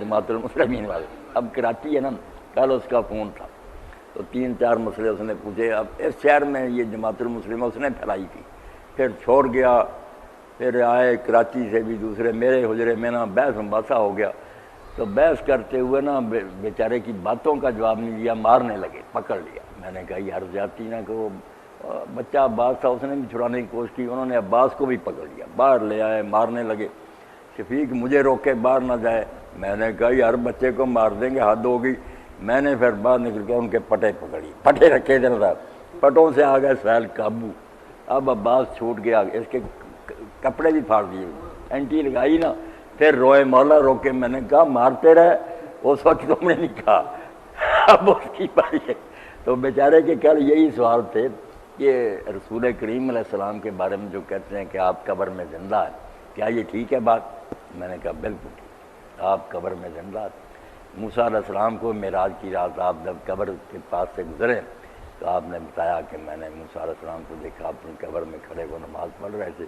جماعت المسلمین والے. اب کراچی ہے نا, کل اس کا فون تھا تو 3-4 مسئلے اس نے پوچھے. اب اس شہر میں یہ جماعت المسلمہ اس نے پھیلائی تھی, پھر چھوڑ گیا, پھر آئے کراچی سے بھی دوسرے میرے حجرے میں نا بحث مباحثہ ہو گیا. تو بحث کرتے ہوئے نا بیچارے کی باتوں کا جواب نہیں دیا, مارنے لگے, پکڑ لیا. میں نے کہا یہ ہر زیادتی نہ کہ وہ بچہ عباس تھا, اس نے بھی چھڑانے کی کوشش کی, انہوں نے عباس کو بھی پکڑ لیا, باہر لے آئے, مارنے لگے. شفیق مجھے روکے باہر نہ جائے. میں نے کہا یہ ہر بچے کو مار دیں گے, حد ہوگی. میں نے پھر باہر نکل کے ان کے پٹے پکڑی, پٹے رکھے دن رات, پٹوں سے آ گئے سہیل قابو. اب عباس چھوٹ گیا, اس کے کپڑے بھی پھاڑ دیے, اینٹی لگائی نا, پھر روئے مولا روکے. میں نے کہا مارتے رہے, اس وقت تم نے نہیں کہا, اب اس کی باری ہے. تو بیچارے کے کل یہی سوال تھے کہ رسول کریم علیہ السلام کے بارے میں جو کہتے ہیں کہ آپ قبر میں زندہ ہیں, کیا یہ ٹھیک ہے بات؟ میں نے کہا بالکل ٹھیک, آپ قبر میں زندہ ہیں. موسیٰ علیہ السلام کو معراج کی رات آپ جب قبر کے پاس سے گزرے تو آپ نے بتایا کہ میں نے موسیٰ علیہ السلام کو دیکھا اپنی قبر میں کھڑے وہ نماز پڑھ رہے تھے.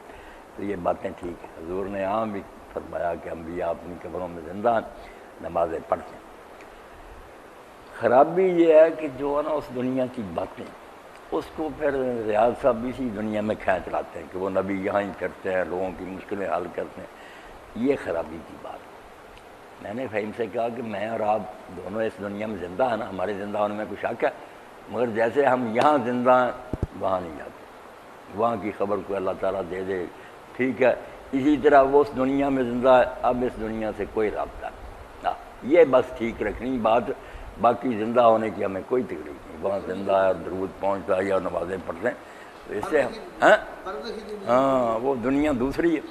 تو یہ باتیں ٹھیک ہیں. حضور نے عام بھی فرمایا کہ انبیاء اپنی قبروں میں زندہ ہیں, نمازیں پڑھتے ہیں. خرابی یہ ہے کہ جو ہے نا اس دنیا کی باتیں, اس کو پھر ریاض صاحب اسی دنیا میں کھینچ لاتے ہیں کہ وہ نبی یہاں ہی کرتے ہیں, لوگوں کی مشکلیں حل کرتے ہیں. یہ خرابی کی بات. میں نے فہیم سے کہا کہ میں اور آپ دونوں اس دنیا میں زندہ ہیں نا, ہمارے زندہ ہونے میں کچھ شک ہے, مگر جیسے ہم یہاں زندہ ہیں وہاں نہیں جاتے, وہاں کی خبر کو اللہ تعالیٰ دے دے, ٹھیک ہے. اسی طرح وہ اس دنیا میں زندہ ہے, اب اس دنیا سے کوئی رابطہ نہیں. یہ بس ٹھیک رکھنی بات, باقی زندہ ہونے کی ہمیں کوئی تکلیف نہیں. وہاں زندہ ہے, درود پہنچتا ہے یا نمازیں پڑھتے ہیں, تو اس سے ہاں وہ دنیا دوسری ہے.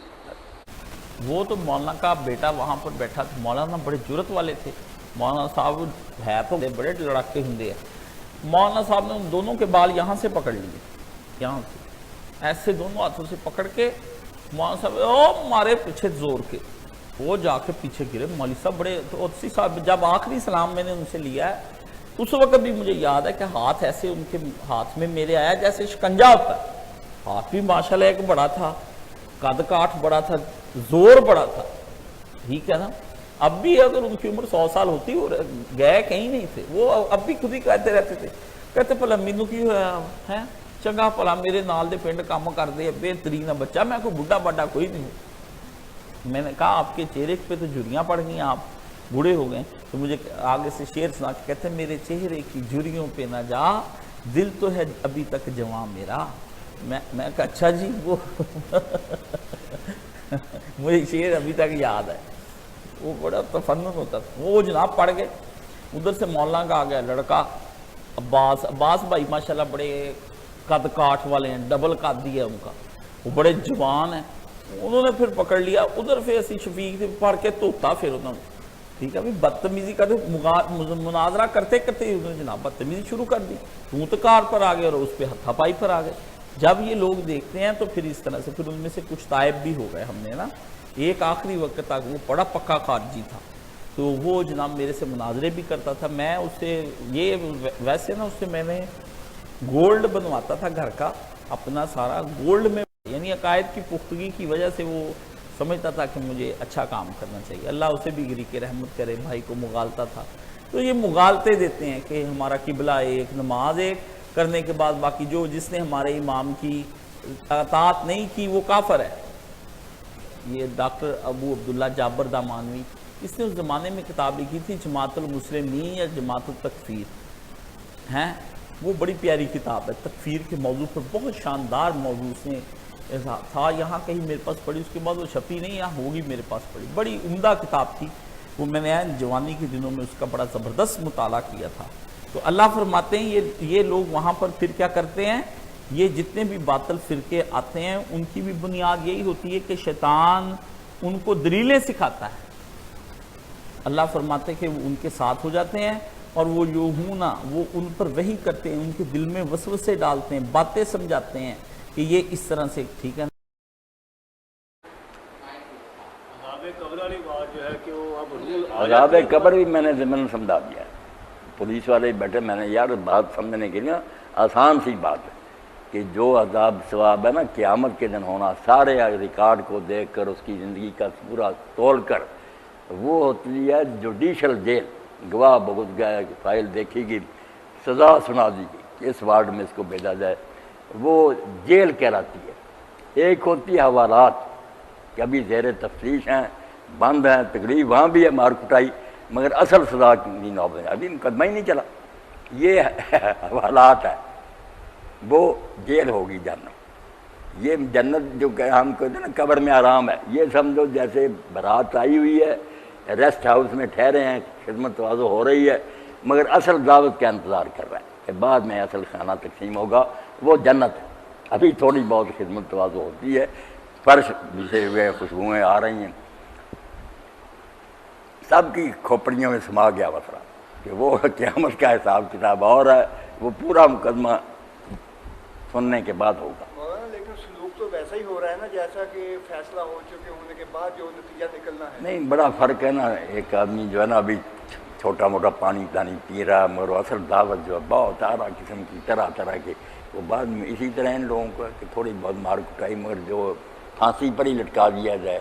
وہ تو مولانا کا بیٹا وہاں پر بیٹھا تھا. مولانا بڑے جرت والے تھے. مولانا صاحب ہے تو بڑے لڑاکے ہندے ہیں. مولانا صاحب نے ان دونوں کے بال یہاں سے پکڑ لیے, یہاں سے ایسے دونوں ہاتھوں سے پکڑ کے مولانا صاحب مارے پیچھے زور کے, وہ جا کے پیچھے گرے. مولوی صاحب بڑے, تو اسی صاحب جب آخری سلام میں نے ان سے لیا ہے, اس وقت بھی مجھے یاد ہے کہ ہاتھ ایسے ان کے ہاتھ میں میرے آیا جیسے شکنجا ہوتا ہے. ہاتھ بھی ماشاءاللہ ایک بڑا تھا, قد کاٹھ بڑا تھا, زور بڑا تھا, ٹھیک ہے نا. اب بھی اگر ان کی عمر 100 سال ہوتی, وہ گئے کہیں نہیں تھے. وہ اب بھی خود ہی کہتے رہتے تھے, کہتے پلا مینوں کی ہوا ہے, چنگا پلا میرے نال دے پنڈ کام کر دے, بہترین بچہ, میں کوئی بڈھا باڈا کوئی نہیں. میں نے کہا آپ کے چہرے پہ تو جھریاں پڑ گئی, آپ بوڑھے ہو گئے. تو مجھے آگے سے شعر سنا کے کہتے میرے چہرے کی جھریوں پہ نہ جا, دل تو ہے ابھی تک جوان میرا. میں کہا اچھا جی, وہ مجھے شعر ابھی تک یاد ہے. وہ بڑا تفنن ہوتا تھا. وہ جناب پڑھ گئے. ادھر سے مولانا کا آ گیا لڑکا عباس بھائی, ماشاءاللہ بڑے قد کاٹھ والے ہیں, ڈبل قد ہے ان کا, وہ بڑے جوان ہیں. انہوں نے پھر پکڑ لیا. ادھر پھر اسی شفیق سے پڑھ کے توتا, پھر انہوں نے ٹھیک ہے بھی بدتمیزی کرتے, مناظرہ کرتے کرتے انہوں نے جناب بدتمیزی شروع کر دی. تونتکار پر آ گئے اور اس پہ ہتھا پائی پر آ گئے. جب یہ لوگ دیکھتے ہیں تو پھر اس طرح سے پھر ان میں سے کچھ تائب بھی ہو گئے. ہم نے نا ایک آخری وقت تک, وہ بڑا پکا خارجی تھا, تو وہ جناب میرے سے مناظرے بھی کرتا تھا. میں اس سے یہ ویسے نا اس سے میں نے گولڈ بنواتا تھا گھر کا, اپنا سارا گولڈ میں, یعنی عقائد کی پختگی کی وجہ سے وہ سمجھتا تھا کہ مجھے اچھا کام کرنا چاہیے. اللہ اسے بھی گری کے رحمت کرے, بھائی کو مغالتا تھا. تو یہ مغالتے دیتے ہیں کہ ہمارا قبلہ ایک, نماز ایک کرنے کے بعد باقی جس نے ہمارے امام کی اطاعت نہیں کی وہ کافر ہے. یہ ڈاکٹر ابو عبداللہ جابر دامانوی, اس نے اس زمانے میں کتاب لکھی تھی جماعت المسلمین یا جماعت التکفیر, ہیں وہ بڑی پیاری کتاب ہے. تکفیر کے موضوع پر بہت شاندار موضوع اس نے تھا. یہاں کہیں میرے پاس پڑھی, اس کے بعد وہ چھپی نہیں, یہاں ہوگی میرے پاس پڑھی. بڑی عمدہ کتاب تھی وہ, میں نے جوانی کے دنوں میں اس کا بڑا زبردست مطالعہ کیا تھا. تو اللہ فرماتے ہیں یہ لوگ وہاں پر پھر کیا کرتے ہیں, یہ جتنے بھی باطل فرقے آتے ہیں ان کی بھی بنیاد یہی ہوتی ہے کہ شیطان ان کو دلیلیں سکھاتا ہے. اللہ فرماتے ہیں کہ وہ ان کے ساتھ ہو جاتے ہیں اور وہ یوہونا, وہ ان پر وحی کرتے ہیں, ان کے دل میں وسوسے ڈالتے ہیں, باتیں سمجھاتے ہیں کہ یہ اس طرح سے ٹھیک ہے. عذاب قبر بھی میں نے ضمن سمجھا دیا ہے. پولیس والے بیٹھے, میں نے یار بات سمجھنے کے لیے آسان سی بات ہے کہ جو عذاب ثواب ہے نا قیامت کے دن ہونا, سارے ریکارڈ کو دیکھ کر اس کی زندگی کا پورا تول کر وہ ہوتی ہے جوڈیشل جیل، گواہ بہت گیا فائل دیکھی گی، سزا سنا دی گئی کہ اس وارڈ میں اس کو بھیجا جائے، وہ جیل کہلاتی ہے۔ ایک ہوتی ہے حوالات کہ ابھی زیر تفتیش ہیں، بند ہیں، تقریب وہاں بھی ہے مار کٹائی، مگر اصل سزا کی نوبت ہے، ابھی مقدمہ ہی نہیں چلا، یہ حوالات ہے، وہ جیل ہوگی جنت۔ یہ جنت جو کہ ہم کہتے ہیں نا قبر میں آرام ہے، یہ سمجھو جیسے بارات آئی ہوئی ہے، ریسٹ ہاؤس میں ٹھہرے ہیں، خدمت توازو ہو رہی ہے، مگر اصل دعوت کا انتظار کر رہا ہے کہ بعد میں اصل کھانا تقسیم ہوگا، وہ جنت ہے۔ ابھی تھوڑی بہت خدمت توازو ہوتی ہے، فرش بچھے ہوئے، خوشبوئیں آ رہی ہیں، سب کی کھوپڑیوں میں سما گیا وسرا کہ وہ قیامت کا حساب کتاب اور ہے، وہ پورا مقدمہ سننے کے بعد ہوگا۔ مولانا لیکن سلوک تو ویسا ہی ہو رہا ہے نا جیسا کہ فیصلہ ہو چکے ہونے کے بعد جو نتیجہ نکلنا ہے۔ نہیں، بڑا فرق ہے نا، ایک آدمی جو ہے نا ابھی چھوٹا موٹا پانی پی رہا، مگر وہ اصل دعوت جو ہے بہت آرا قسم کی طرح طرح کے، وہ بعد میں اسی طرح ان لوگوں کو کہ تھوڑی بہت مار کٹائی، مگر جو پھانسی پر ہی لٹکا دیا جائے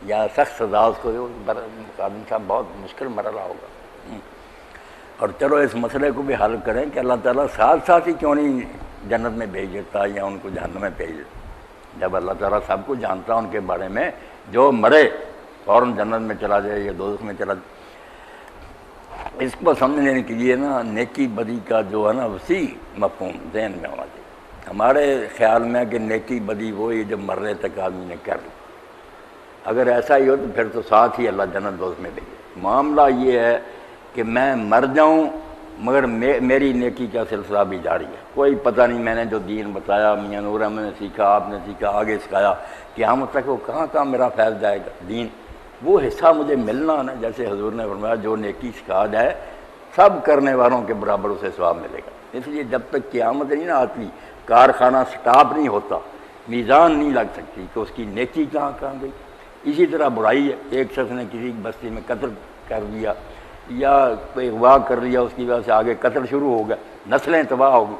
یا سخت سزا اس کو، آدمی صاحب بہت مشکل مرحلہ ہوگا۔ اور چلو اس مسئلے کو بھی حل کریں کہ اللہ تعالیٰ ساتھ ساتھ ہی کیوں نہیں جنت میں بھیج دیتا یا ان کو جہنم میں بھیج دیتا۔ جب اللہ تعالیٰ سب کو جانتا ان کے بارے میں، جو مرے فوراً جنت میں چلا جائے یا دوزخ میں چلا جائے۔ اس کو سمجھنے کے لیے نا نیکی بدی کا جو ہے نا وسیع مفہوم ذہن میں ہونا چاہیے۔ ہمارے خیال میں کہ نیکی بدی وہی جب مرنے تک آدمی نے کر لی، اگر ایسا ہی ہو تو پھر تو ساتھ ہی اللہ جنت دوزخ میں بھیجے۔ معاملہ یہ ہے کہ میں مر جاؤں مگر میری نیکی کا سلسلہ بھی جاری ہے، کوئی پتہ نہیں میں نے جو دین بتایا، میاں نور احمد نے سیکھا، آپ نے سیکھا، آگے سکھایا، قیامت تک وہ کہاں کہاں میرا پھیل جائے گا دین، وہ حصہ مجھے ملنا نا، جیسے حضور نے فرمایا جو نیکی سکھا جائے سب کرنے والوں کے برابر اسے ثواب ملے گا۔ اس لیے جب تک قیامت نہیں نہ آتی، کارخانہ سٹاپ نہیں ہوتا، میزان نہیں لگ سکتی کہ اس کی نیکی کہاں کہاں گئی۔ اسی طرح برائی ہے، ایک شخص نے کسی بستی میں قتل کر دیا یا کوئی اغوا کر لیا، اس کی وجہ سے آگے قتل شروع ہو گیا، نسلیں تباہ ہو گئی،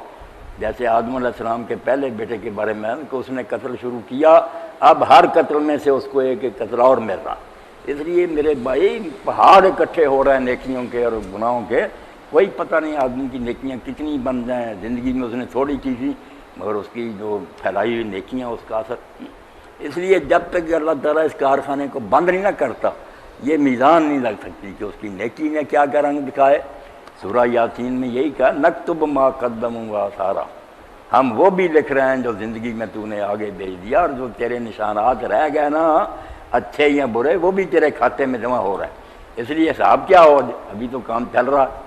جیسے آدم علیہ السلام کے پہلے بیٹے کے بارے میں کہ اس نے قتل شروع کیا، اب ہر قتل میں سے اس کو ایک ایک قتل اور مل رہا۔ اس لیے میرے بھائی پہاڑ اکٹھے ہو رہے ہیں نیکیوں کے اور گناہوں کے، کوئی پتہ نہیں آدمی کی نیکیاں کتنی بن جائیں، زندگی میں اس نے تھوڑی کی تھی مگر اس کی جو پھیلائی ہوئی نیکیاں اس کا اثر۔ اس لیے جب تک اللہ تعالیٰ اس کارخانے کو بند نہیں نہ کرتا، یہ میزان نہیں لگ سکتی کہ اس کی نیکی نے کیا کیا رنگ دکھائے۔ سورہ یاسین میں یہی کہا، نکتب ما قدموا وآثارا، ہم وہ بھی لکھ رہے ہیں جو زندگی میں تو نے آگے بھیج دیا، اور جو تیرے نشانات رہ گئے نا اچھے یا برے، وہ بھی تیرے کھاتے میں جمع ہو رہے ہیں۔ اس لیے حساب کیا ہو، ابھی تو کام چل رہا ہے۔